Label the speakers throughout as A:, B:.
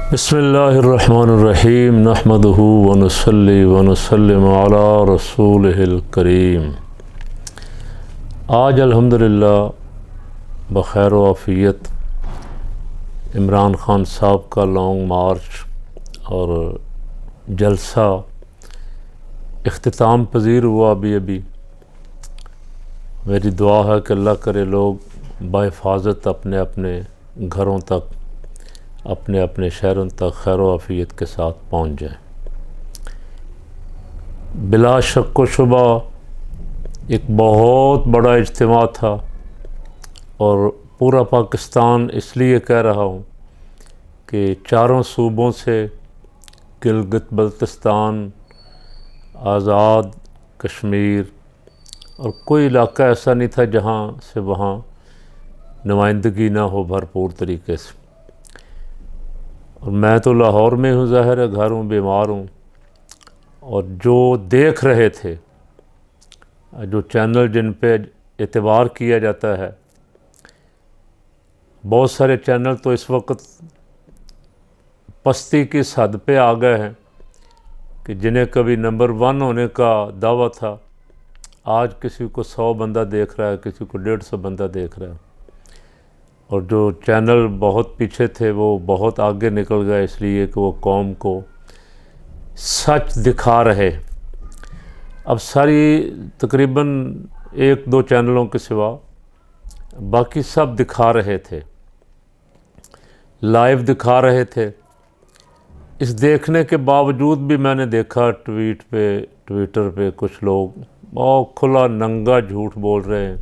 A: बिस्मिल्लाहिर्रहमानिर्रहीम नहमदुहु व नुसल्ली व नुसल्लिमु अला रसूलिहिल करीम। आज अल्हम्दुलिल्लाह बखैर व आफ़ियत इमरान ख़ान साहब का लॉन्ग मार्च और जलसा इख्तिताम पज़ीर हुआ। अभी मेरी दुआ है कि अल्लाह करे लोग बाहिफाजत अपने अपने घरों तक, अपने अपने शहरों तक खैर व आफ़ियत के साथ पहुँच जाएँ। बिला शक व शुबा एक बहुत बड़ा इज्तिमा था और पूरा पाकिस्तान इसलिए कह रहा हूँ कि चारों सूबों से गिलगित बल्तिस्तान, आज़ाद कश्मीर और कोई इलाका ऐसा नहीं था जहाँ से वहाँ नुमाइंदगी ना हो भरपूर तरीके से। और मैं तो लाहौर में हूँ, ज़ाहिर है घर हूँ, बीमार हूँ। और जो देख रहे थे, जो चैनल जिन पे एतबार किया जाता है, बहुत सारे चैनल तो इस वक्त पस्ती की हद पे आ गए हैं कि जिन्हें कभी नंबर 1 होने का दावा था, आज किसी को 100 बंदा देख रहा है, किसी को 150 बंदा देख रहा है। और जो चैनल बहुत पीछे थे वो बहुत आगे निकल गए, इसलिए कि वो कौम को सच दिखा रहे। अब सारी तकरीबन 1-2 चैनलों के सिवा बाकी सब दिखा रहे थे, लाइव दिखा रहे थे। इस देखने के बावजूद भी मैंने देखा ट्विटर पे कुछ लोग बहुत खुला नंगा झूठ बोल रहे हैं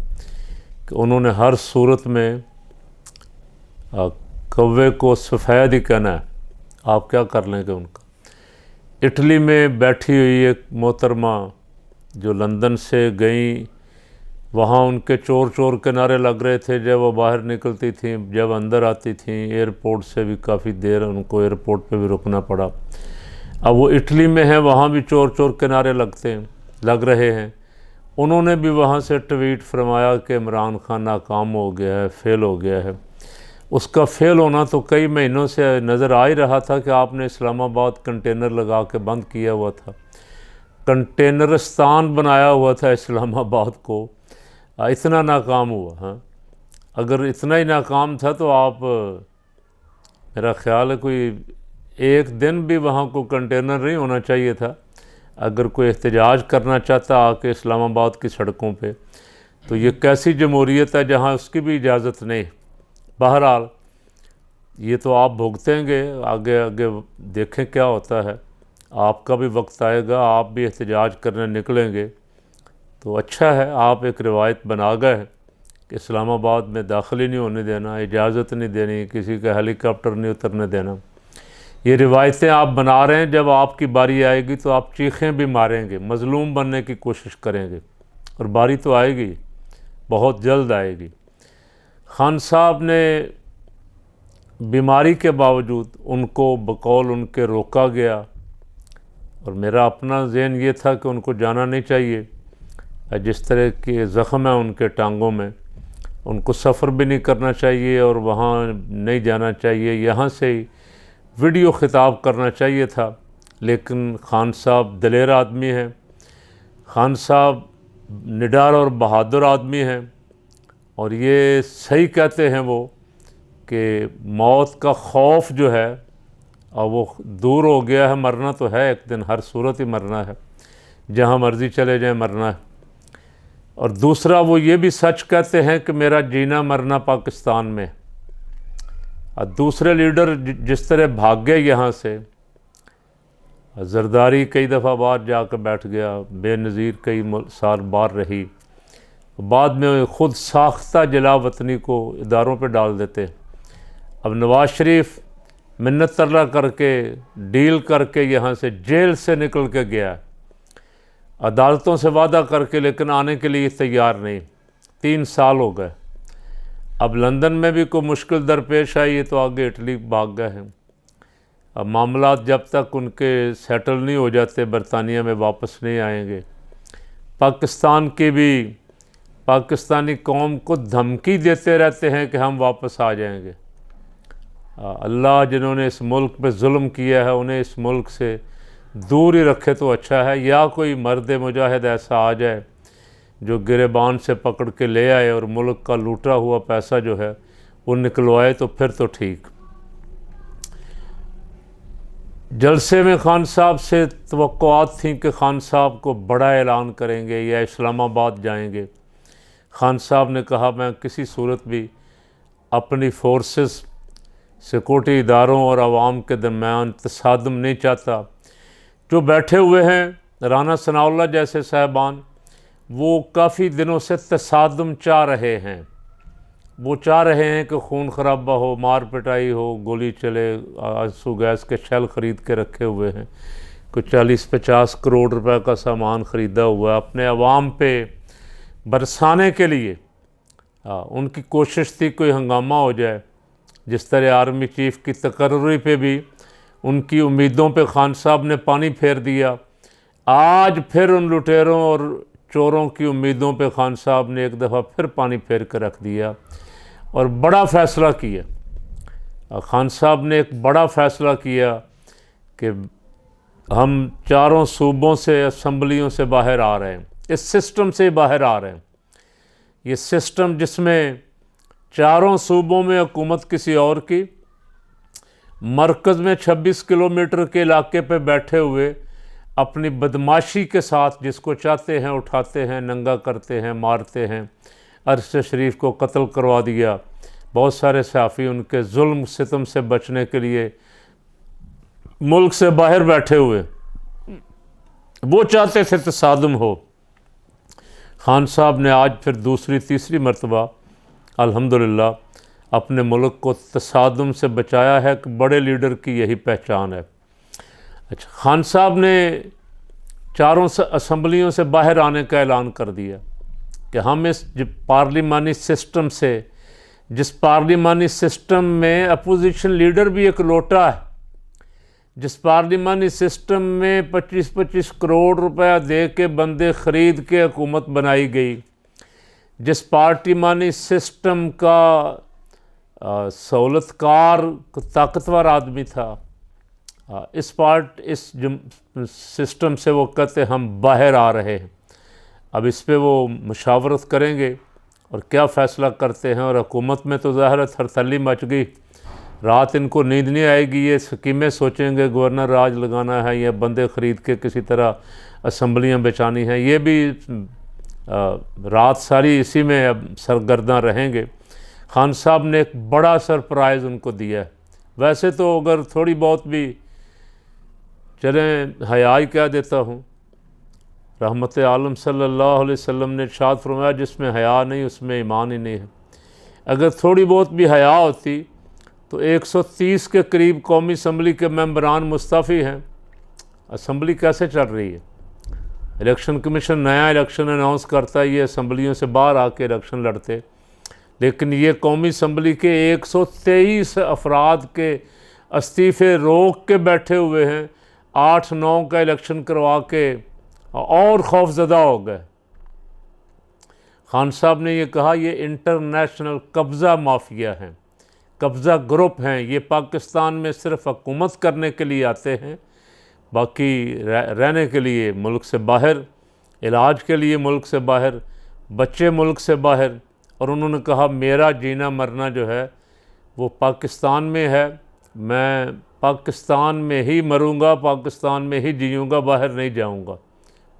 A: कि उन्होंने हर सूरत में कौवे को सफ़ेद ही कहना है, आप क्या कर लेंगे उनका। इटली में बैठी हुई एक मोहतरमा जो लंदन से गई, वहाँ उनके चोर चोर के नारे लग रहे थे जब वो बाहर निकलती थी, जब अंदर आती थी। एयरपोर्ट से भी काफ़ी देर उनको एयरपोर्ट पे भी रुकना पड़ा। अब वो इटली में है, वहाँ भी चोर चोर के नारे लग रहे हैं। उन्होंने भी वहाँ से ट्वीट फरमाया कि इमरान खान नाकाम हो गया है, फेल हो गया है। उसका फेल होना तो कई महीनों से नज़र आ ही रहा था कि आपने इस्लामाबाद कंटेनर लगा के बंद किया हुआ था, कंटेनरिस्तान बनाया हुआ था इस्लामाबाद को। इतना नाकाम हुआ। हाँ, अगर इतना ही नाकाम था तो आप, मेरा ख्याल है कोई एक दिन भी वहाँ को कंटेनर नहीं होना चाहिए था। अगर कोई एहतजाज करना चाहता आके इस्लामाबाद की सड़कों पे, तो ये कैसी जमहूरियत है जहाँ उसकी भी इजाज़त नहीं। बहरहाल ये तो आप भुगतेंगे, आगे आगे देखें क्या होता है। आपका भी वक्त आएगा, आप भी एहतजाज करने निकलेंगे तो अच्छा है। आप एक रिवायत बना गए हैं कि इस्लामाबाद में दाखिल नहीं होने देना, इजाज़त नहीं देनी, किसी का हेलीकॉप्टर नहीं उतरने देना। ये रिवायतें आप बना रहे हैं, जब आपकी बारी आएगी तो आप चीखें भी मारेंगे, मज़लूम बनने की कोशिश करेंगे। और बारी तो आएगी, बहुत जल्द आएगी। खान साहब ने बीमारी के बावजूद उनको बकौल उनके रोका गया, और मेरा अपना ज़हन ये था कि उनको जाना नहीं चाहिए। जिस तरह के ज़ख़म है उनके टांगों में, उनको सफ़र भी नहीं करना चाहिए और वहाँ नहीं जाना चाहिए, यहाँ से ही वीडियो ख़िताब करना चाहिए था। लेकिन खान साहब दलेर आदमी हैं, खान साहब निडर और बहादुर आदमी हैं, और ये सही कहते हैं वो कि मौत का खौफ जो है और वो दूर हो गया है। मरना तो है, एक दिन हर सूरत ही मरना है, जहाँ मर्ज़ी चले जाएं मरना है। और दूसरा वो ये भी सच कहते हैं कि मेरा जीना मरना पाकिस्तान में। और दूसरे लीडर जिस तरह भाग गए यहाँ से, जरदारी कई दफ़ा बाहर जाकर बैठ गया, बेनज़ीर कई साल बाहर रही, बाद में ख़ुद साख्ता जला वतनी को इदारों पे डाल देते। अब नवाज़ शरीफ मिन्नत तरला करके डील करके यहाँ से जेल से निकल के गया, अदालतों से वादा करके, लेकिन आने के लिए तैयार नहीं। 3 साल हो गए। अब लंदन में भी कोई मुश्किल दरपेश आई है तो आगे इटली भाग गए हैं। अब मामला जब तक उनके सेटल नहीं हो जाते, बरतानिया में वापस नहीं आएंगे। पाकिस्तान की भी पाकिस्तानी कौम को धमकी देते रहते हैं कि हम वापस आ जाएंगे। अल्लाह जिन्होंने इस मुल्क पे जुल्म किया है उन्हें इस मुल्क से दूर ही रखे तो अच्छा है, या कोई मर्द मुजाहिद ऐसा आ जाए जो गिरेबान से पकड़ के ले आए और मुल्क का लूटा हुआ पैसा जो है वो निकलवाए, तो फिर तो ठीक। जलसे में खान साहब से तवक्कुआत थी कि खान साहब को बड़ा ऐलान करेंगे या इस्लामाबाद जाएंगे। खान साहब ने कहा मैं किसी सूरत भी अपनी फोर्सेस सिक्योरिटी इदारों और आवाम के दरमियान तसादम नहीं चाहता। जो बैठे हुए हैं राना सनाउल्लाह जैसे साहबान, वो काफ़ी दिनों से तसादम चाह रहे हैं। वो चाह रहे हैं कि खून खराबा हो, मार पिटाई हो, गोली चले, आंसू गैस के शेल ख़रीद के रखे हुए हैं, कुछ 40-50 करोड़ रुपए का सामान ख़रीदा हुआ है अपने अवाम पे बरसाने के लिए। उनकी कोशिश थी कोई हंगामा हो जाए, जिस तरह आर्मी चीफ़ की तकर्री पे भी उनकी उम्मीदों पे खान साहब ने पानी फेर दिया। आज फिर उन लुटेरों और चोरों की उम्मीदों पे खान साहब ने एक दफ़ा फिर पानी फेर कर रख दिया और बड़ा फ़ैसला किया। खान साहब ने एक बड़ा फ़ैसला किया कि हम चारों सूबों से, असम्बलियों से बाहर आ रहे हैं, इस सिस्टम से बाहर आ रहे हैं। ये सिस्टम जिसमें चारों सूबों में हुकूमत किसी और की, मरकज़ में 26 किलोमीटर के इलाके पे बैठे हुए अपनी बदमाशी के साथ जिसको चाहते हैं उठाते हैं, नंगा करते हैं, मारते हैं। अरशद शरीफ को कत्ल करवा दिया। बहुत सारे सहाफ़ी उनके जुल्म सितम से बचने के लिए मुल्क से बाहर बैठे हुए, वो चाहते थे तसादम हो। खान साहब ने आज फिर दूसरी तीसरी मरतबा अल्हम्दुलिल्लाह अपने मुल्क को तसादम से बचाया है कि बड़े लीडर की यही पहचान है। अच्छा, खान साहब ने चारों असम्बलियों से बाहर आने का ऐलान कर दिया कि हम इस पार्लिमानी सिस्टम से, जिस पार्लिमानी सिस्टम में अपोजिशन लीडर भी एक लोटा है, जिस पार्लिमानी सिस्टम में 25-25 करोड़ रुपया दे के बंदे ख़रीद के हुकूमत बनाई गई, जिस पार्लिमानी सिस्टम का सहूलतकार ताकतवर आदमी था, इस सिस्टम से वो कहते हम बाहर आ रहे हैं। अब इस पे वो मुशावरत करेंगे और क्या फ़ैसला करते हैं। और हुकूमत में तो ज़ाहिर है थरथल्ली मच गई, रात इनको नींद नहीं आएगी, ये स्कीमें सोचेंगे, गवर्नर राज लगाना है या बंदे ख़रीद के किसी तरह असम्बलियाँ बचानी हैं। ये भी रात सारी इसी में अब सरगर्दा रहेंगे। खान साहब ने एक बड़ा सरप्राइज़ उनको दिया है। वैसे तो अगर थोड़ी बहुत भी चलें, हया ही कह देता हूँ, रहमत आलम सल्लल्लाहु अलैहि वसल्लम ने इरशाद फरमाया जिसमें हया नहीं उसमें ईमान ही नहीं है। अगर थोड़ी बहुत भी हया होती तो 130 के करीब कौमी असम्बली के मेंबरान मुस्तफ़ी हैं। असम्बली कैसे चल रही है? इलेक्शन कमीशन नया इलेक्शन अनाउंस करता है, ये असम्बलियों से बाहर आके इलेक्शन लड़ते, लेकिन ये कौमी असम्बली के 123 अफराद के इस्तीफ़े रोक के बैठे हुए हैं। 8-9 का इलेक्शन करवा के और खौफज़दा हो गए। खान साहब ने ये कहा ये इंटरनेशनल कब्ज़ा माफिया हैं, कब्ज़ा ग्रुप हैं, ये पाकिस्तान में सिर्फ हुकूमत करने के लिए आते हैं, बाकी रहने के लिए मुल्क से बाहर, इलाज के लिए मुल्क से बाहर, बच्चे मुल्क से बाहर। और उन्होंने कहा मेरा जीना मरना जो है वो पाकिस्तान में है, मैं पाकिस्तान में ही मरूंगा, पाकिस्तान में ही जीऊँगा, बाहर नहीं जाऊँगा।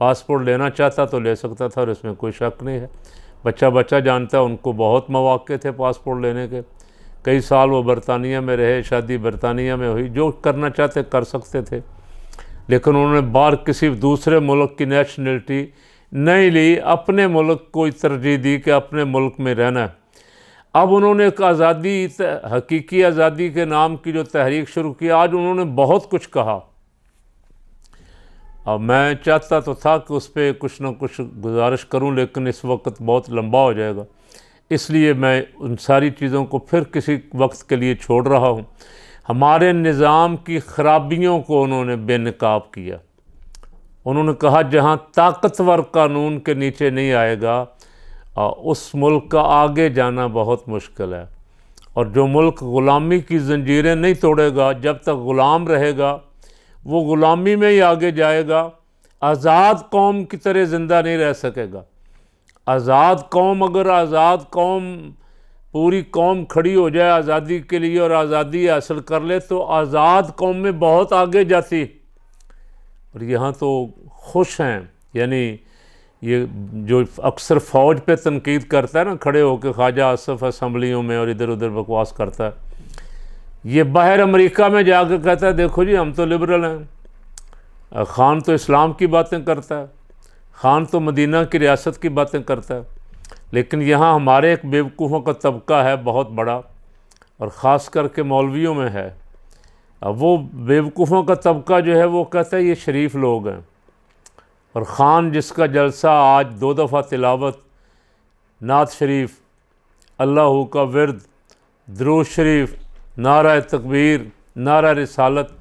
A: पासपोर्ट लेना चाहता तो ले सकता था और इसमें कोई शक नहीं है। बच्चा जानता है, उनको बहुत मौके थे पासपोर्ट लेने के। कई साल वो बरतानिया में रहे, शादी बरतानिया में हुई, जो करना चाहते कर सकते थे, लेकिन उन्होंने बाहर किसी दूसरे मुल्क की नेशनलिटी नहीं ली, अपने मुल्क को तरजीह दी कि अपने मुल्क में रहना है। अब उन्होंने एक आज़ादी, हकीकी आज़ादी के नाम की जो तहरीक शुरू की, आज उन्होंने बहुत कुछ कहा। अब मैं चाहता तो था कि उस पर कुछ ना कुछ गुजारिश करूं, लेकिन इस वक्त बहुत लंबा हो जाएगा, इसलिए मैं उन सारी चीज़ों को फिर किसी वक्त के लिए छोड़ रहा हूं। हमारे निज़ाम की ख़राबियों को उन्होंने बेनकाब किया। उन्होंने कहा जहां ताकतवर कानून के नीचे नहीं आएगा उस मुल्क का आगे जाना बहुत मुश्किल है। और जो मुल्क ग़ुलामी की ज़ंजीरें नहीं तोड़ेगा, जब तक ग़ुलाम रहेगा वो ग़ुलामी में ही आगे जाएगा, आज़ाद कौम की तरह ज़िंदा नहीं रह सकेगा। आज़ाद कौम, अगर आज़ाद कौम पूरी कौम खड़ी हो जाए आज़ादी के लिए और आज़ादी हासिल कर ले तो आज़ाद कौम में बहुत आगे जाती। और यहाँ तो खुश हैं, यानी ये जो अक्सर फ़ौज पे तनकीद करता है ना, खड़े होकर ख्वाजा आसफ़ असम्बलियों में और इधर उधर बकवास करता है, ये बाहर अमेरिका में जाकर कहता है देखो जी हम तो लिबरल हैं। ख़ान तो इस्लाम की बातें करता है, ख़ान तो मदीना की रियासत की बातें करता है, लेकिन यहाँ हमारे एक बेवकूफ़ों का तबका है बहुत बड़ा, और ख़ास करके मौलवियों में है। अब वो बेवकूफ़ों का तबका जो है वो कहता है ये शरीफ लोग हैं। और ख़ान जिसका जलसा आज 2 दफ़ा तिलावत, नात शरीफ, अल्लाह का विरद, दुरूद शरीफ, नारा तकबीर, नारा रिसालत,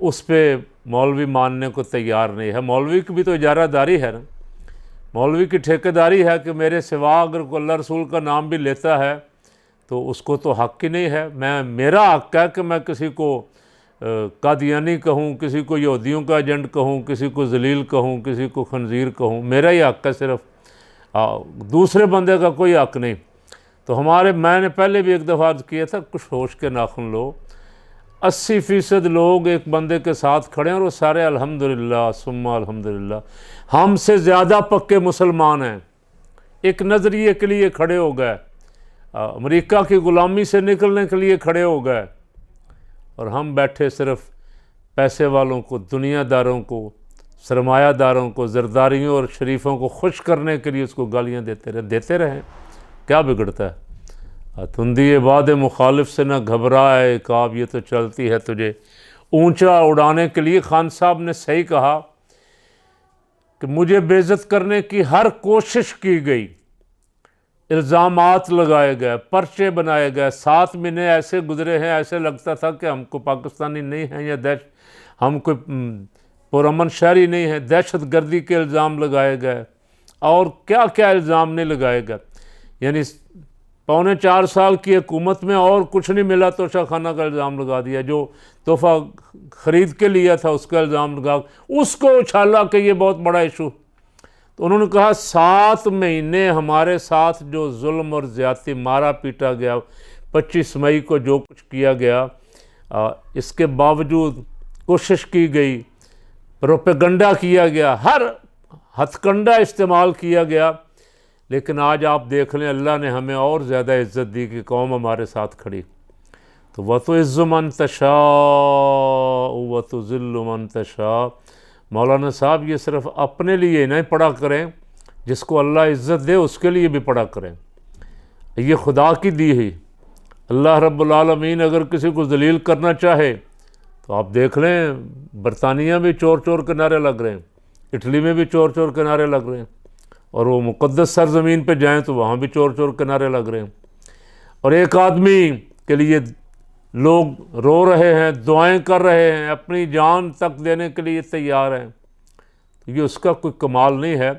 A: उस पे मौलवी मानने को तैयार नहीं है। मौलवी की भी तो इजारादारी है ना, मौलवी की ठेकेदारी है कि मेरे सिवा अगर कोई अल्लाह रसूल का नाम भी लेता है तो उसको तो हक़ ही नहीं है। मेरा हक़ है कि मैं किसी को कादियानी कहूँ, किसी को यहूदियों का एजेंट कहूँ, किसी को जलील कहूँ, किसी को खंजीर कहूँ, मेरा ही हक़ है सिर्फ, दूसरे बंदे का कोई हक़ नहीं। तो मैंने पहले भी एक दफ़ा अर्ज़ किया था, कुछ होश के नाखुन लो। 80% लोग एक बंदे के साथ खड़े हैं और वो सारे अल्हम्दुलिल्लाह सुम्मा अल्हम्दुलिल्लाह, हमसे ज़्यादा पक्के मुसलमान हैं, एक नज़रिए के लिए खड़े हो गए, अमेरिका की ग़ुलामी से निकलने के लिए खड़े हो गए। और हम बैठे सिर्फ पैसे वालों को, दुनियादारों को, सरमायादारों को, ज़रदारियों और शरीफों को खुश करने के लिए उसको गालियाँ देते रहें। क्या बिगड़ता है? तुंदी बाद मुखालिफ से न घबराए काब, ये तो चलती है तुझे ऊंचा उड़ाने के लिए। खान साहब ने सही कहा कि मुझे बेइज्जत करने की हर कोशिश की गई, इल्ज़ामात लगाए गए, पर्चे बनाए गए, 7 महीने ऐसे गुजरे हैं ऐसे लगता था कि हमको पाकिस्तानी नहीं हैं या हम कोई पुरअमन शहरी नहीं है। दहशत गर्दी के इल्ज़ाम लगाए गए और क्या क्या इल्ज़ाम नहीं लगाए गए। यानी 3.25 साल की हुकूमत में और कुछ नहीं मिला तो शाखाना का इल्ज़ाम लगा दिया, जो तोहफ़ा ख़रीद के लिया था उसका इल्ज़ाम लगा, उसको उछाला कि ये बहुत बड़ा इशू। तो उन्होंने कहा 7 महीने हमारे साथ जो जुल्म और ज़्यादती, मारा पीटा गया, 25 मई को जो कुछ किया गया, इसके बावजूद कोशिश की गई, प्रोपेगंडा किया गया, हर हथकंडा इस्तेमाल किया गया, लेकिन आज आप देख लें अल्लाह ने हमें और ज़्यादा इज़्ज़त दी कि कौम हमारे साथ खड़ी। तो व तो इज़्ज़ु मन तशा व तो ज़िल्लु मन तशा। मौलाना साहब ये सिर्फ अपने लिए नहीं पढ़ा करें, जिसको अल्लाह इज़्ज़त दे उसके लिए भी पढ़ा करें। ये खुदा की दी ही, अल्लाह रब्बुल आलमीन अगर किसी को जलील करना चाहे तो आप देख लें, बरतानिया में चोर चोर के नारे लग रहे हैं, इटली में भी चोर चोर के नारे लग रहे हैं, और वो मुक़द्दस सरज़मीन पे जाएं तो वहाँ भी चोर चोर के नारे लग रहे हैं। और एक आदमी के लिए लोग रो रहे हैं, दुआएं कर रहे हैं, अपनी जान तक देने के लिए तैयार हैं। तो ये उसका कोई कमाल नहीं है,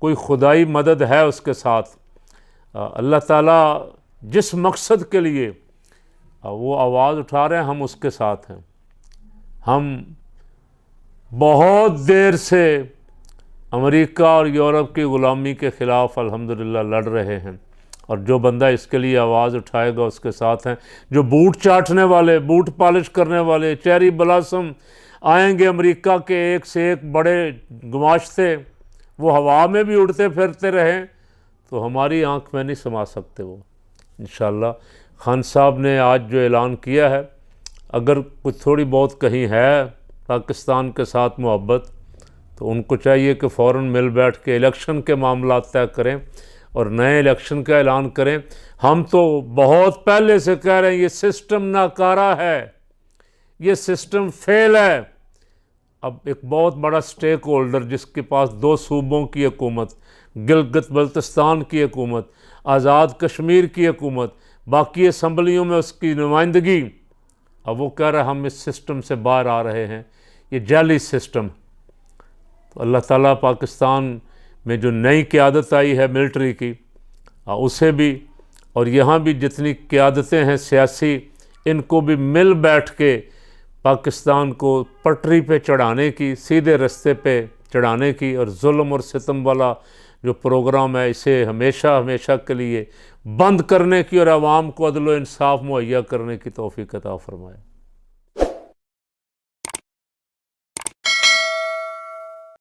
A: कोई खुदाई मदद है उसके साथ। अल्लाह ताला जिस मकसद के लिए वो आवाज़ उठा रहे हैं, हम उसके साथ हैं। हम बहुत देर से अमेरिका और यूरोप की ग़ुलामी के ख़िलाफ़ अल्हम्दुलिल्लाह लड़ रहे हैं, और जो बंदा इसके लिए आवाज़ उठाएगा उसके साथ हैं। जो बूट चाटने वाले, बूट पॉलिश करने वाले, चेरी ब्लॉसम आएंगे अमेरिका के एक से एक बड़े गुमाश्ते, वो हवा में भी उड़ते फिरते रहें तो हमारी आंख में नहीं समा सकते वो। इंशाअल्लाह खान साहब ने आज जो ऐलान किया है, अगर कुछ थोड़ी बहुत कहीं है पाकिस्तान के साथ मोहब्बत, तो उनको चाहिए कि फ़ौरन मिल बैठ के इलेक्शन के मामला तय करें और नए इलेक्शन का ऐलान करें। हम तो बहुत पहले से कह रहे हैं ये सिस्टम नाकारा है, ये सिस्टम फेल है। अब एक बहुत बड़ा स्टेक होल्डर जिसके पास 2 सूबों की हुकूमत, गिलगित बल्तिस्तान की हुकूमत, आज़ाद कश्मीर की हुकूमत, बाकी असम्बलियों में उसकी नुमाइंदगी, अब वो कह रहे हैं हम इस सिस्टम से बाहर आ रहे हैं, ये जाली सिस्टम। तो अल्लाह ताला पाकिस्तान में जो नई क़यादत आई है मिलिट्री की, उसे भी और यहाँ भी जितनी क़यादतें हैं सियासी, इनको भी मिल बैठ के पाकिस्तान को पटरी पे चढ़ाने की, सीधे रास्ते पे चढ़ाने की, और जुल्म और सितम वाला जो प्रोग्राम है इसे हमेशा हमेशा के लिए बंद करने की और आवाम को अदल व इंसाफ मुहैया करने की तौफीक अता फरमाए।